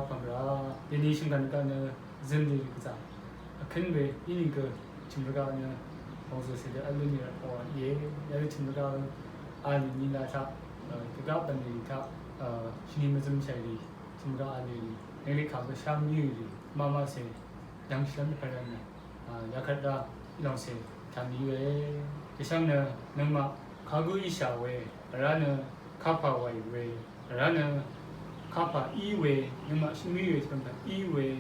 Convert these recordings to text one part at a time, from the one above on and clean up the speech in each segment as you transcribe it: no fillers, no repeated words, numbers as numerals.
방라 이니 순간가는 젠디리자 큰왜 이니가 침르가는 어서세대 알루니라 예 야리 침르가 알루니나타 그가 반디타 시니미즘 차이리 침르가 알루니 내리 가고 샴유리 마마세 양시람 팔라나 야카다 이런세 담이웨 이상나 능마 가구 이샤웨 라는 카파와이 웨 라는 카파 이웨 능마 신미웨 정도 이웨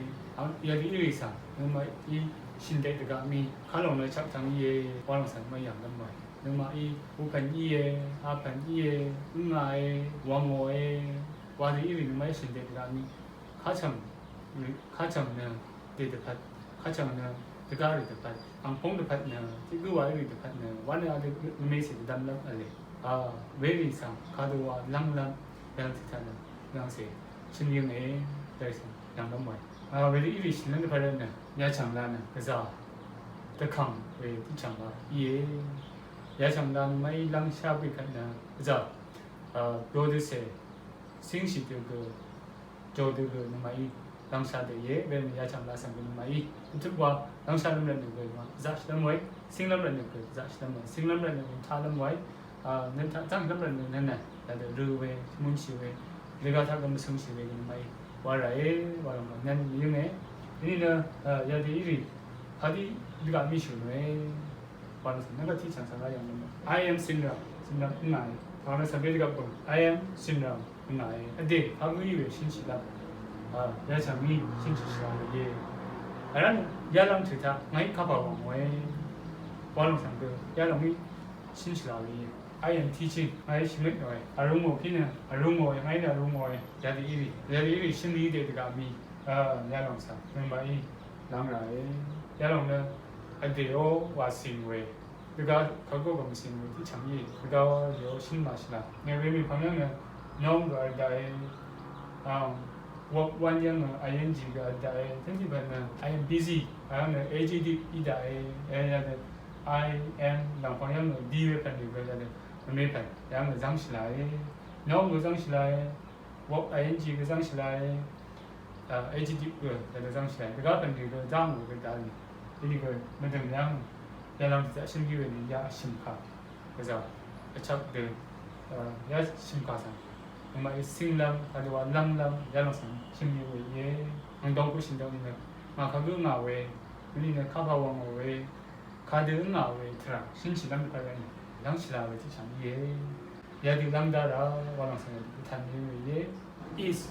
여기 이리사 능마 이 신대가 미 칼롱의 작당이에 와랑산 뭐 양단 뭐 능마 이 우판이에 아판이에 응아에 왕오에 와드 이리 능마 신대가 미 가정는 데드팟 가정는 그가리 데팟 방풍 데팟는 지구와리 데팟는 완전 아주 메시지 담당 알레 외리상 가도와 랑랑 양세타는 양세 신경에 대해서 양단 뭐 외리 이리 신는 발에는 야창라는 그래서 더강 왜 부창가 예 야창란 마이 랑샤비 같나 그래서 요드세 생시들 그 저들 그 마이 랑샤데 왜 야창라 상그 마이 우트과 랑샤는 그 자시는 뭐 생람는 그 자시는 뭐 생람는 타는 뭐 nên tăng lắm lần nên này là được rư về muốn chịu về để ga thác cầm sung chịu về thì mày qua lại vào lòng nên như thế nên là giờ thì gì hadi juga misu về vào lòng nên là thị trường sản phẩm I am syndrome này vào lòng sản phẩm gặp bụng I am syndrome này để 하고 이외 신치다 야 장미 신치시라 예 알아는 야랑 주다 ngay 가봐 왜 vào lòng sản phẩm 야랑이 신치라 예 I am teaching. I am rồi. Arumo kina. Arumo yang ai arumo ya. Jadi iri sini dia dekat mi. Ya long sa. Memang lang rai. Ya long ne. Adeo wasin we. Dekat kago kamu sin we. Di changi. Dekat yo sin masih lah. Ngai mi panjang ne. Nom ga dai. Work one yang ing ga dai. Tapi mana I am busy. I am AGD idai. I am lang panjang di we kan di we jadi. mấy phải đang ở răng lại nó người răng lại work ing cái răng lại AGD rồi là răng lại cái đó phần thì cái răng của cái đại thì cái mình thường răng để làm sẽ sinh cái gì ya sinh khả bây giờ chắc được ya sinh khả sang nhưng mà sinh lâm hay là lâm ya làm sang sinh như vậy hành động của sinh động này mà các cái ngạo về cái này các bảo hoàng về các đứa ngạo về thà sinh chỉ làm cái này 랑시라 그렇지 참 예. 야디 랑다라 와랑상 탄니 예. is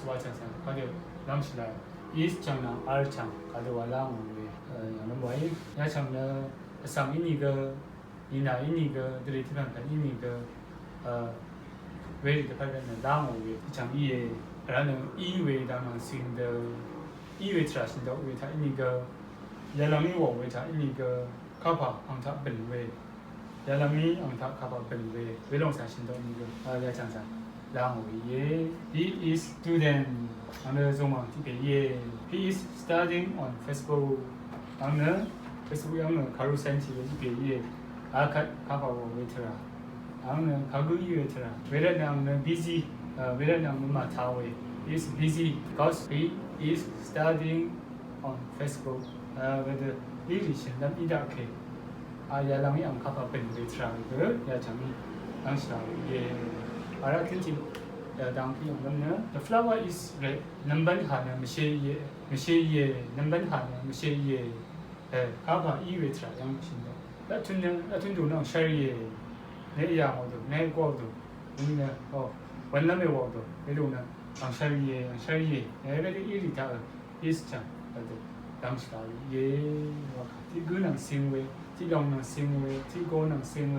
와창상 가려 랑시라 is 장나 알창 가려 와랑 왜 야는 뭐이 야창나 상이니가 이나이니가 드리티만 이니가 왜이렇게 발견은 랑오게 참 이에 라는 이외 당한 신的이외 트라신的为它이니가 야랑이 워为它이니가 카파 항타本位 야람이 angta kapa belwe welong sa shin do ni go ya chang sa la ngo ye he is student ane zoma ti be ye he is studying on Facebook ane Facebook yang karu san chi be ye akat kapa wo wetra ane kagu yi wetra wera nang busy wera nang ma ta we is busy because he is studying on Facebook with the English and idake 야랑이 안 카파 벤데트라그 야 장이 당시라 예 알아 괜히 당기 용는 the flower is red 넘번 하는 미셰예 넘번 하는 미셰예 카파 이웨트라 양신데 나튼도는 셔리에 내 야모도 내 거도 우리는 원남의 워도 이러는 셔리에 에베리 이리다 이스창 당시라 예 와카티 그냥 생weที่ลงหนังซิงเวที่โกหนังซิงเว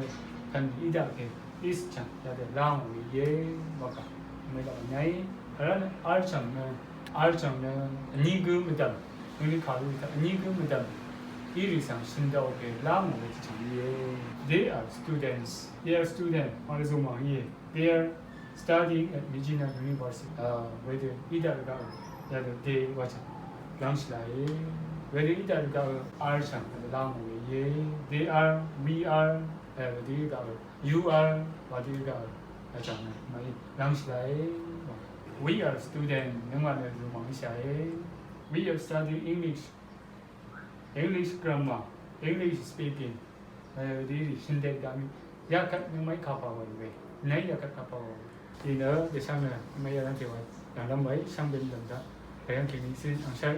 กันอีดาเกอิสจังยาเดล่างวิเย่บอกกันไม่ได้ไงแล้วอาร์จังเนี่ยนี่ก็ไม่ได้นี่ข่าวดูแต่นี่ก็ไม่ได้อีริสังสินดาวเกล่างวิจังเย่ they are studentsอะไรส่งมาเย่ they are studying at Regina University with อีดาก็ยาเด they ว่าจังหลังสิไลwhere it are the archang the lang ye they are we are the you are what you got achang mai lang slai we are student မြန်မာနယ်လူမောင်ရှာရဲ့ we are studying English grammar English speaking ဒီရှင်းတဲ့ကမ်းရကတ်မိုက်ခါပါဝင်ပဲနိုင်ရကတ်ခါပါဝင်ဒီနော်ဒီဆောင်ရမရတဲ့တေဝါဒါလည်းမိုက်ဆောင်ပင်လန်တာဘယ်ကင်းစင်အောင်ရှာ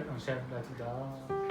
လာတူတာ